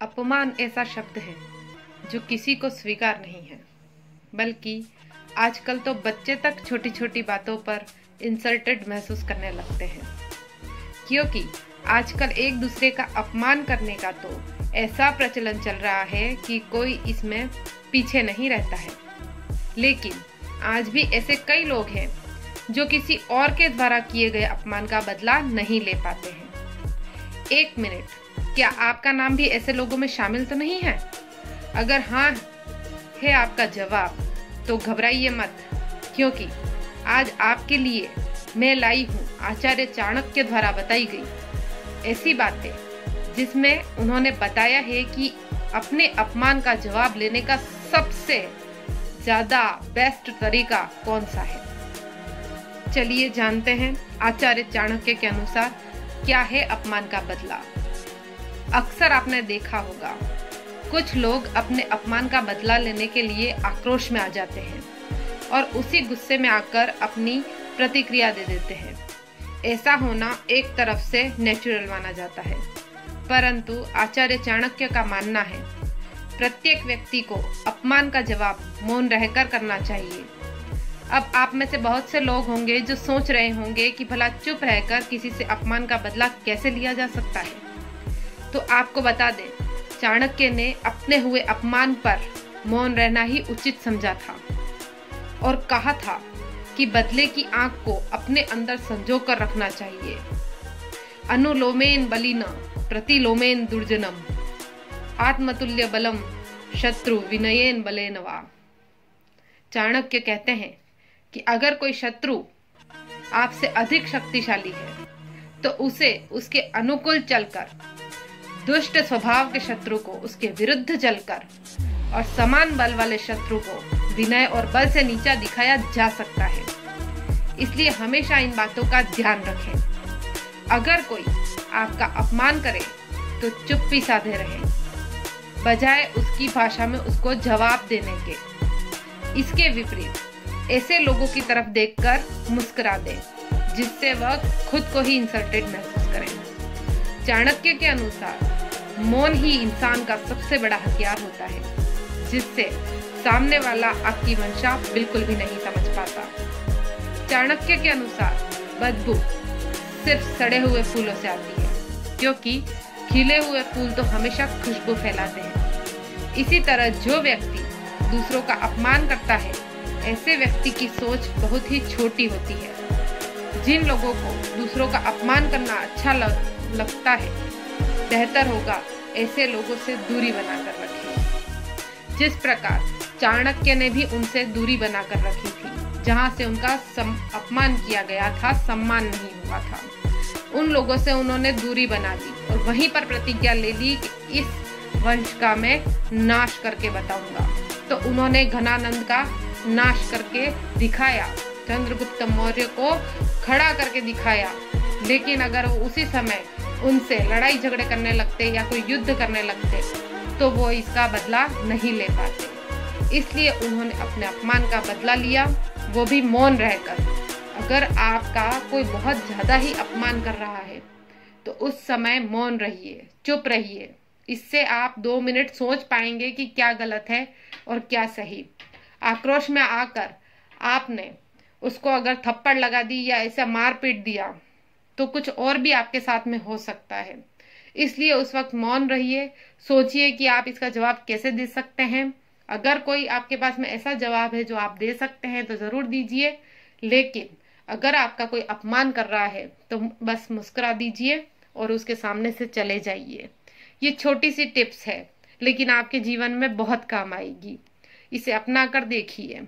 अपमान ऐसा शब्द है जो किसी को स्वीकार नहीं है, बल्कि आजकल तो बच्चे तक छोटी छोटी बातों पर इंसल्टेड महसूस करने लगते हैं, क्योंकि आजकल एक दूसरे का अपमान करने का तो ऐसा प्रचलन चल रहा है कि कोई इसमें पीछे नहीं रहता है। लेकिन आज भी ऐसे कई लोग हैं जो किसी और के द्वारा किए गए अपमान का बदला नहीं ले पाते हैं। एक मिनट, क्या आपका नाम भी ऐसे लोगों में शामिल तो नहीं है? अगर हाँ है आपका जवाब, तो घबराइए मत, क्योंकि आज आपके लिए मैं लाई हूँ आचार्य चाणक्य द्वारा बताई गई ऐसी बातें जिसमें उन्होंने बताया है कि अपने अपमान का जवाब लेने का सबसे ज्यादा बेस्ट तरीका कौन सा है। चलिए जानते हैं आचार्य चाणक्य के अनुसार क्या है अपमान का बदला। अक्सर आपने देखा होगा कुछ लोग अपने अपमान का बदला लेने के लिए आक्रोश में आ जाते हैं और उसी गुस्से में आकर अपनी प्रतिक्रिया दे देते हैं। ऐसा होना एक तरफ से नेचुरल माना जाता है, परंतु आचार्य चाणक्य का मानना है प्रत्येक व्यक्ति को अपमान का जवाब मौन रहकर करना चाहिए। अब आप में से बहुत से लोग होंगे जो सोच रहे होंगे कि भला चुप रहकर किसी से अपमान का बदला कैसे लिया जा सकता है। तो आपको बता दें, चाणक्य ने अपने हुए अपमान पर मौन रहना ही उचित समझा था और कहा था कि बदले की आंख को अपने अंदर संजो कर रखना चाहिए। अनुलोमेन बलिना प्रतिलोमेन दुर्जनम आत्मतुल्य बलम शत्रु विनयेन बलेन वा। चाणक्य कहते हैं कि अगर कोई शत्रु आपसे अधिक शक्तिशाली है तो उसे उसके अनुकूल चलकर, दुष्ट स्वभाव के शत्रु को उसके विरुद्ध चलकर और समान बल वाले शत्रु को विनय और बल से नीचा दिखाया जा सकता है। इसलिए हमेशा इन बातों का ध्यान रखें। अगर कोई आपका अपमान करे तो चुप्पी साधे रहें, बजाय उसकी भाषा में उसको जवाब देने के। इसके विपरीत ऐसे लोगों की तरफ देखकर मुस्कुरा दें जिससे वह खुद को ही इंसल्टेड महसूस करें। चाणक्य के अनुसार मौन ही इंसान का सबसे बड़ा हथियार होता है, जिससे सामने वाला आपकी मंशा बिल्कुल भी नहीं समझ पाता। चाणक्य के अनुसार बदबू सिर्फ सड़े हुए फूलों से आती है, क्योंकि खिले हुए फूल तो हमेशा खुशबू फैलाते हैं। इसी तरह जो व्यक्ति दूसरों का अपमान करता है, ऐसे व्यक्ति की सोच बहुत ही छोटी होती है। जिन लोगों को दूसरों का अपमान करना अच्छा लगता है, बेहतर होगा ऐसे लोगों से दूरी बनाकर रखें। जिस प्रकार चाणक्य ने भी उनसे दूरी बनाकर रखी थी, जहां से उनका अपमान किया गया था, सम्मान नहीं हुआ था। उन लोगों से उन्होंने दूरी बना ली और वहीं पर प्रतिज्ञा ले ली कि इस वंश का मैं नाश करके बताऊंगा। तो उन्होंने घनानंद का नाश करके दिखाया, चंद्रगुप्त मौर्य को खड़ा करके दिखाया। लेकिन अगर वो उसी समय उनसे लड़ाई झगड़े करने लगते या कोई युद्ध करने लगते तो वो इसका बदला नहीं ले पाते। इसलिए उन्होंने अपने अपमान का बदला लिया, वो भी मौन रहकर। अगर आपका कोई बहुत ज्यादा ही अपमान कर रहा है तो उस समय मौन रहिए, चुप रहिए। इससे आप 2 मिनट सोच पाएंगे कि क्या गलत है और क्या सही। आक्रोश में आकर आपने उसको अगर थप्पड़ लगा दी या ऐसा मार पीट दिया तो कुछ और भी आपके साथ में हो सकता है। इसलिए उस वक्त मौन रहिए, सोचिए कि आप इसका जवाब कैसे दे सकते हैं। अगर कोई आपके पास में ऐसा जवाब है जो आप दे सकते हैं तो जरूर दीजिए, लेकिन अगर आपका कोई अपमान कर रहा है तो बस मुस्कुरा दीजिए और उसके सामने से चले जाइए। ये छोटी सी टिप्स है, लेकिन आपके जीवन में बहुत काम आएगी। इसे अपना कर देखिए।